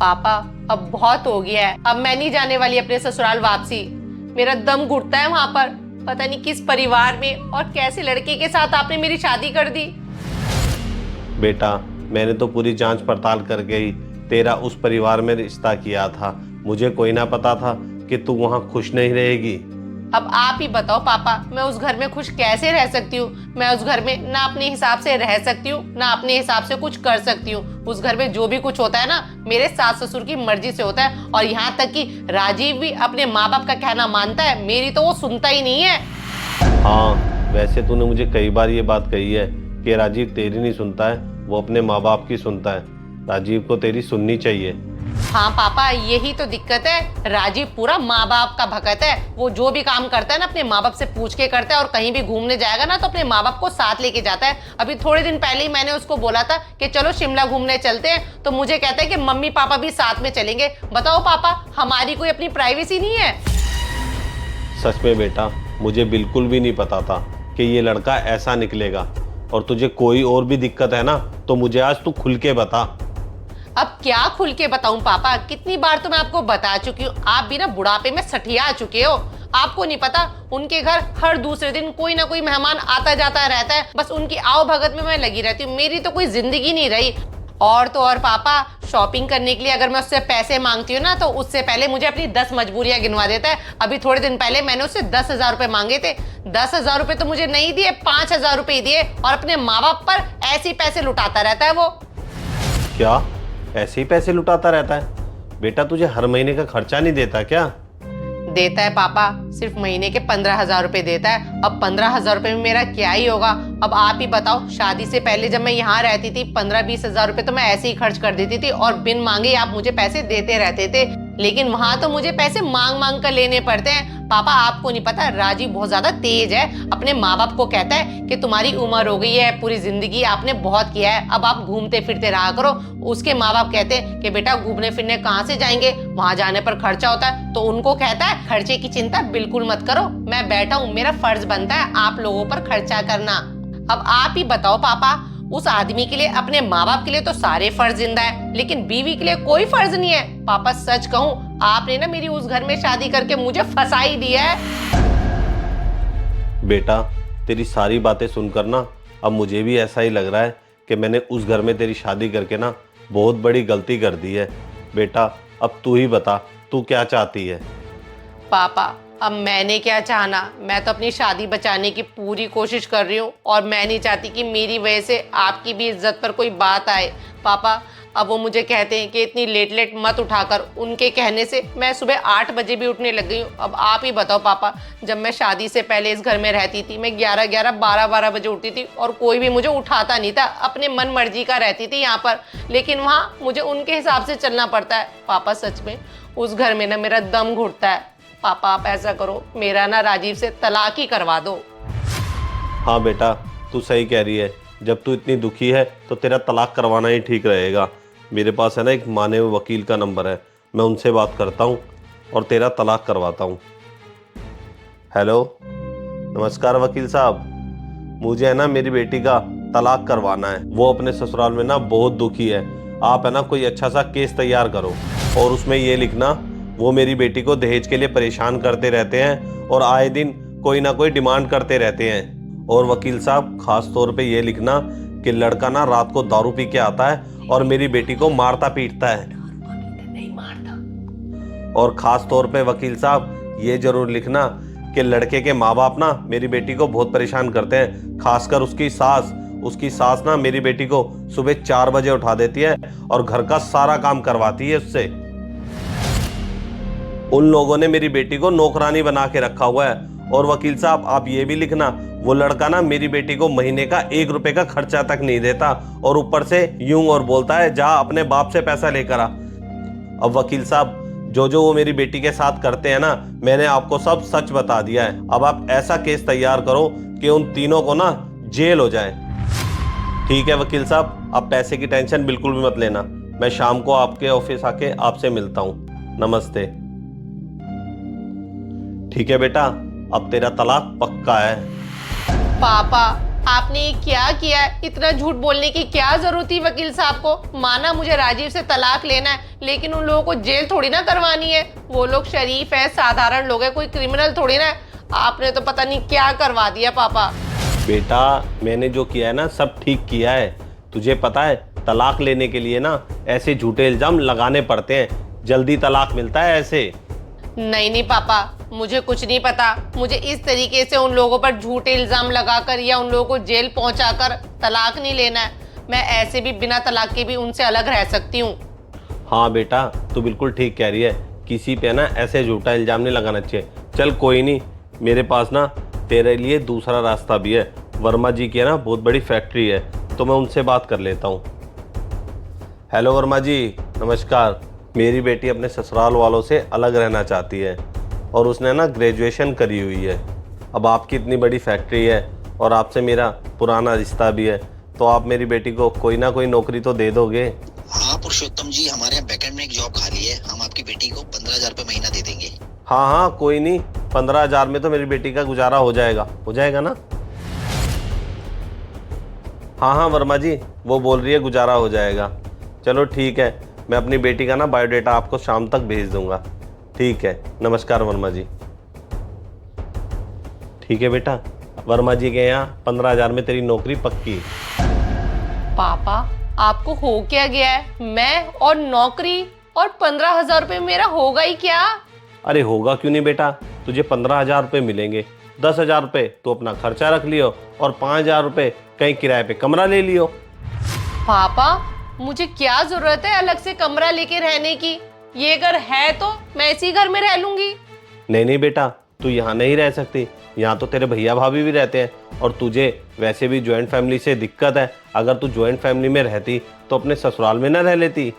पापा अब बहुत हो गया है, अब मैं नहीं जाने वाली अपने ससुराल वापसी। मेरा दम घुटता है वहां पर। पता नहीं किस परिवार में और कैसे लड़के के साथ आपने मेरी शादी कर दी। बेटा, मैंने तो पूरी जांच पड़ताल करके ही तेरा उस परिवार में रिश्ता किया था। मुझे कोई ना पता था कि तू वहां खुश नहीं रहेगी। अब आप ही बताओ पापा, मैं उस घर में खुश कैसे रह सकती हूँ? मैं उस घर में ना अपने हिसाब से रह सकती हूँ ना अपने हिसाब से कुछ कर सकती हूँ। उस घर में जो भी कुछ होता है ना, मेरे सास ससुर की मर्जी से होता है। और यहाँ तक कि राजीव भी अपने माँ बाप का कहना मानता है, मेरी तो वो सुनता ही नहीं है। हाँ, वैसे तूने मुझे कई बार ये बात कही है कि राजीव तेरी नहीं सुनता है, वो अपने माँ बाप की सुनता है। राजीव को तेरी सुननी चाहिए। हाँ पापा, यही तो दिक्कत है। राजीव पूरा माँ बाप का भगत है। वो जो भी काम करता है ना अपने माँ बाप से पूछ के करता है, और कहीं भी घूमने जाएगा ना तो अपने माँ बाप को साथ लेके जाता है। अभी थोड़े दिन पहले ही मैंने उसको बोला था कि चलो शिमला घूमने चलते हैं, तो मुझे कहता है कि मम्मी पापा भी साथ में चलेंगे। बताओ पापा, हमारी कोई अपनी प्राइवेसी नहीं है? सच में बेटा, मुझे बिल्कुल भी नहीं पता था कि ये लड़का ऐसा निकलेगा। और तुझे कोई और भी दिक्कत है ना तो मुझे आज तू खुल के बता। अब क्या खुल के बताऊं पापा? कितनी बार तो मैं आपको बता चुकी हूँ। आप भी ना बुढ़ापे में सठिया चुके हो। आपको नहीं पता, उनके घर हर दूसरे दिन कोई ना कोई मेहमान आता जाता रहता है। बस उनकी आओ भगत में मैं लगी रहती हूँ। मेरी तो कोई जिंदगी नहीं रही। और तो और पापा, शॉपिंग करने के लिए अगर मैं उससे पैसे मांगती हूँ ना, तो उससे पहले मुझे अपनी 10 मजबूरियां गिनवा देता है। अभी थोड़े दिन पहले मैंने उससे 10,000 रुपए मांगे थे। 10,000 रुपए तो मुझे नहीं दिए, 5,000 रुपए दिए। और अपने माँ बाप पर ऐसे ही पैसे लुटाता रहता है वो। क्या ऐसे ही पैसे लुटाता रहता है? बेटा, तुझे हर महीने का खर्चा नहीं देता क्या? देता है पापा, सिर्फ महीने के 15,000 रुपए देता है। अब 15,000 रुपए में मेरा क्या ही होगा? अब आप ही बताओ, शादी से पहले जब मैं यहाँ रहती थी, 15-20 हजार रुपए तो मैं ऐसे ही खर्च कर देती थी, और बिन मांगे आप मुझे पैसे देते रहते थे। लेकिन वहां तो मुझे पैसे मांग मांग कर लेने पड़ते हैं। पापा, आपको नहीं पता, राजीव बहुत ज्यादा तेज है। अपने माँ बाप को कहता है कि तुम्हारी उम्र हो गई है, पूरी जिंदगी आपने बहुत किया है, अब आप घूमते फिरते रहा करो। उसके माँ बाप कहते हैं कि बेटा घूमने फिरने कहाँ से जाएंगे, वहां जाने पर खर्चा होता है। तो उनको कहता है खर्चे की चिंता बिल्कुल मत करो, मैं बैठा हूँ, मेरा फर्ज बनता है आप लोगों पर खर्चा करना। अब आप ही बताओ पापा, उस आदमी के लिए, अपने माँ बाप के लिए तो सारे फर्ज जिंदा है, लेकिन बीवी के लिए कोई फर्ज नहीं है। पापा सच कहूँ, आपने ना मेरी उस घर में शादी करके मुझे फंसा ही दिया है। बेटा, तेरी सारी बातें सुनकर ना अब मुझे भी ऐसा ही लग रहा है कि मैंने उस घर में तेरी शादी करके ना बहुत बड़ी गलती कर दी है। बेटा, अब तू ही बता, तू क्या चाहती है? पापा, अब मैंने क्या चाहना, मैं तो अपनी शादी बचाने की पूरी कोशिश कर रही हूँ, और मैं नहीं चाहती कि मेरी वजह से आपकी भी इज्जत पर कोई बात आए। पापा, अब वो मुझे कहते हैं कि इतनी लेट लेट मत उठाकर। उनके कहने से मैं सुबह 8 बजे भी उठने लग गई हूँ। अब आप ही बताओ पापा, जब मैं शादी से पहले इस घर में रहती थी, मैं 11-11, 12-12 बजे उठती थी, और कोई भी मुझे उठाता नहीं था। अपने मन मर्जी का रहती थी यहाँ पर, लेकिन वहाँ मुझे उनके हिसाब से चलना पड़ता है। पापा सच में उस घर में ना मेरा दम घुटता है। पापा, आप ऐसा करो, मेरा ना राजीव से तलाक ही करवा दो। हाँ बेटा, तू सही कह रही है। जब तू इतनी दुखी है तो तेरा तलाक करवाना ही ठीक रहेगा। मेरे पास है ना एक माने हुए वकील का नंबर है, मैं उनसे बात करता हूँ और तेरा तलाक करवाता हूँ। हेलो, नमस्कार वकील साहब। मुझे है ना मेरी बेटी का तलाक करवाना है। वो अपने ससुराल में ना बहुत दुखी है। आप है ना कोई अच्छा सा केस तैयार करो, और उसमें ये लिखना वो मेरी बेटी को दहेज के लिए परेशान करते रहते हैं और आए दिन कोई ना कोई डिमांड करते रहते हैं। और वकील साहब, खास तौर पे ये लिखना कि लड़का ना रात को दारू पी के आता है और मेरी बेटी को मारता पीटता है। नहीं मारता। और खास तौर पे वकील साहब ये जरूर लिखना कि लड़के के माँ बाप ना मेरी बेटी को बहुत परेशान करते हैं, खासकर उसकी सास। उसकी सास ना मेरी बेटी को सुबह 4 बजे उठा देती है और घर का सारा काम करवाती है उससे। उन लोगों ने मेरी बेटी को नौकरानी बना के रखा हुआ है। और वकील साहब, आप ये भी लिखना, वो लड़का ना मेरी बेटी को महीने का 1 रुपए का खर्चा तक नहीं देता, और ऊपर से यूं और बोलता है जा अपने बाप से पैसा लेकर आ। अब वकील साहब, जो जो वो मेरी बेटी के साथ करते हैं ना, मैंने आपको सब सच बता दिया है। अब आप ऐसा केस तैयार करो कि उन तीनों को ना जेल हो जाए। ठीक है वकील साहब, आप पैसे की टेंशन बिल्कुल भी मत लेना। मैं शाम को आपके ऑफिस आके आपसे मिलता हूँ। नमस्ते। ठीक है बेटा, अब तेरा तलाक पक्का है। पापा, आपने ये क्या किया है? इतना झूठ बोलने की क्या जरूरत थी वकील साहब को? माना मुझे राजीव से तलाक लेना है, लेकिन उन लोगों को जेल थोड़ी ना करवानी है। वो लोग शरीफ है, साधारण लोग है, कोई क्रिमिनल थोड़ी ना है। आपने तो पता नहीं क्या करवा दिया पापा। बेटा मैंने जो किया है ना सब ठीक किया है। तुझे पता है तलाक लेने के लिए ना ऐसे झूठे इल्जाम लगाने पड़ते हैं, जल्दी तलाक मिलता है ऐसे। नहीं नहीं पापा, मुझे कुछ नहीं पता। मुझे इस तरीके से उन लोगों पर झूठे इल्जाम लगाकर या उन लोगों को जेल पहुंचाकर तलाक नहीं लेना है। मैं ऐसे भी बिना तलाक के भी उनसे अलग रह सकती हूँ। हाँ बेटा तू बिल्कुल ठीक कह रही है, किसी पे ना ऐसे झूठा इल्जाम नहीं लगाना चाहिए। चल कोई नहीं, मेरे पास ना तेरे लिए दूसरा रास्ता भी है। वर्मा जी की है ना बहुत बड़ी फैक्ट्री है, तो मैं उनसे बात कर लेता हूँ। हेलो वर्मा जी, नमस्कार। मेरी बेटी अपने ससुराल वालों से अलग रहना चाहती है और उसने ना ग्रेजुएशन करी हुई है। अब आपकी इतनी बड़ी फैक्ट्री है और आपसे मेरा पुराना रिश्ता भी है, तो आप मेरी बेटी को कोई ना कोई नौकरी तो दे दोगे? हाँ पुरुषोत्तम जी, हमारे यहाँ बैकएंड में एक जॉब खाली है, हम आपकी बेटी को 15,000 रुपये महीना दे देंगे। हाँ हाँ कोई नहीं, 15,000 में तो मेरी बेटी का गुजारा हो जाएगा ना? हाँ हाँ वर्मा जी, वो बोल रही है गुजारा हो जाएगा। चलो ठीक है, मैं अपनी बेटी का ना बायोडेटा आपको शाम तक भेज दूंगा। ठीक है, नमस्कार वर्मा जी। ठीक है बेटा, वर्मा जी के यहाँ 15,000 में तेरी नौकरी पक्की। पापा आपको हो क्या गया है? मैं और नौकरी और 15,000 रुपये मेरा होगा ही क्या? अरे होगा क्यों नहीं बेटा, तुझे 15,000 रुपये मिलेंगे। 10,000 रुपये तो अपना खर्चा रख लियो और 5,000 रुपये कहीं किराए पे कमरा ले लियो। पापा मुझे क्या जरूरत है अलग से कमरा लेके रहने की? ये घर है तो मैं इसी घर में रह लूंगी। नहीं नहीं बेटा, तू यहाँ नहीं रह सकती, यहाँ तो तेरे भैया भाभी भी रहते हैं और तुझे वैसे भी ज्वाइंट फैमिली से दिक्कत है। अगर तू ज्वाइंट फैमिली में रहती तो अपने ससुराल में न रह लेती।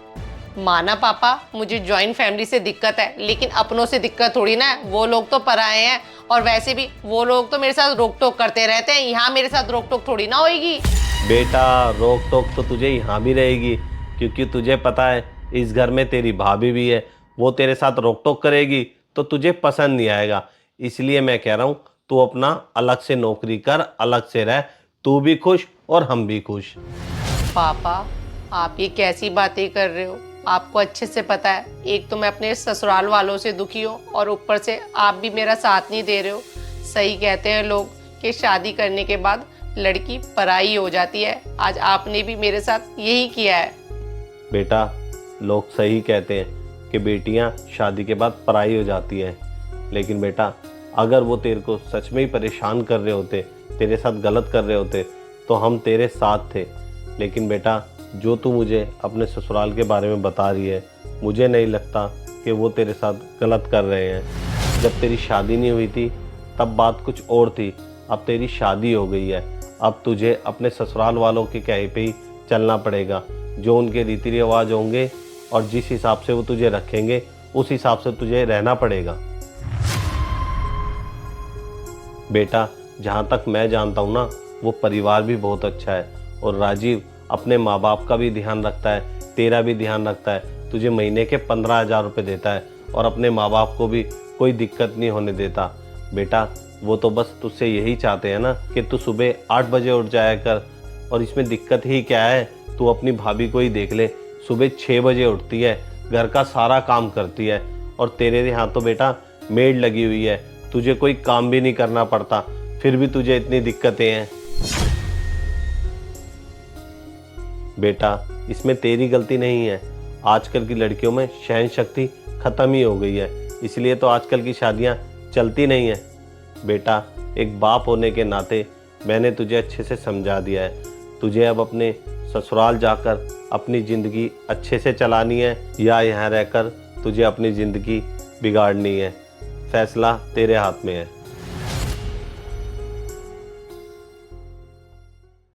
माना पापा, मुझे ज्वाइंट फैमिली से दिक्कत है, लेकिन अपनों से दिक्कत थोड़ी ना है। वो लोग तो पराए हैं और वैसे भी वो लोग तो मेरे साथ रोक टोक करते रहते हैं। यहाँ मेरे साथ रोक टोक थोड़ी ना होगी। बेटा रोक टोक तो तुझे यहाँ भी रहेगी, क्योंकि तुझे पता है इस घर में तेरी भाभी भी है। वो तेरे साथ रोक टोक करेगी तो तुझे पसंद नहीं आएगा। इसलिए मैं कह रहा हूँ तू अपना अलग से नौकरी कर, अलग से रह, तू भी खुश और हम भी खुश। पापा आप ये कैसी बातें कर रहे हो? आपको अच्छे से पता है, एक तो मैं अपने ससुराल वालों से दुखी हूँ और ऊपर से आप भी मेरा साथ नहीं दे रहे हो। सही कहते हैं लोग कि शादी करने के बाद लड़की पराई हो जाती है। आज आपने भी मेरे साथ यही किया है। बेटा लोग सही कहते हैं कि बेटियां शादी के बाद पराई हो जाती है, लेकिन बेटा अगर वो तेरे को सच में ही परेशान कर रहे होते, तेरे साथ गलत कर रहे होते, तो हम तेरे साथ थे। लेकिन बेटा जो तू मुझे अपने ससुराल के बारे में बता रही है, मुझे नहीं लगता कि वो तेरे साथ गलत कर रहे हैं। जब तेरी शादी नहीं हुई थी तब बात कुछ और थी, अब तेरी शादी हो गई है। अब तुझे अपने ससुराल वालों के कहे पे ही चलना पड़ेगा। जो उनके रीति रिवाज होंगे और जिस हिसाब से वो तुझे रखेंगे उस हिसाब से तुझे रहना पड़ेगा। बेटा जहाँ तक मैं जानता हूँ ना, वो परिवार भी बहुत अच्छा है और राजीव अपने माँ बाप का भी ध्यान रखता है, तेरा भी ध्यान रखता है। तुझे महीने के 15,000 रुपये देता है और अपने माँ बाप को भी कोई दिक्कत नहीं होने देता। बेटा वो तो बस तुझसे यही चाहते हैं ना कि तू सुबह 8 बजे उठ जाया कर, और इसमें दिक्कत ही क्या है? तू अपनी भाभी को ही देख ले, सुबह 6 बजे उठती है, घर का सारा काम करती है और तेरे यहाँ तो बेटा मेड लगी हुई है, तुझे कोई काम भी नहीं करना पड़ता, फिर भी तुझे इतनी दिक्कतें हैं। बेटा इसमें तेरी गलती नहीं है, आजकल की लड़कियों में सहन शक्ति खत्म ही हो गई है, इसलिए तो आजकल की शादियां चलती नहीं है। बेटा एक बाप होने के नाते मैंने तुझे अच्छे से समझा दिया है। तुझे अब अपने ससुराल जाकर अपनी ज़िंदगी अच्छे से चलानी है या यहाँ रहकर तुझे अपनी ज़िंदगी बिगाड़नी है, फैसला तेरे हाथ में है।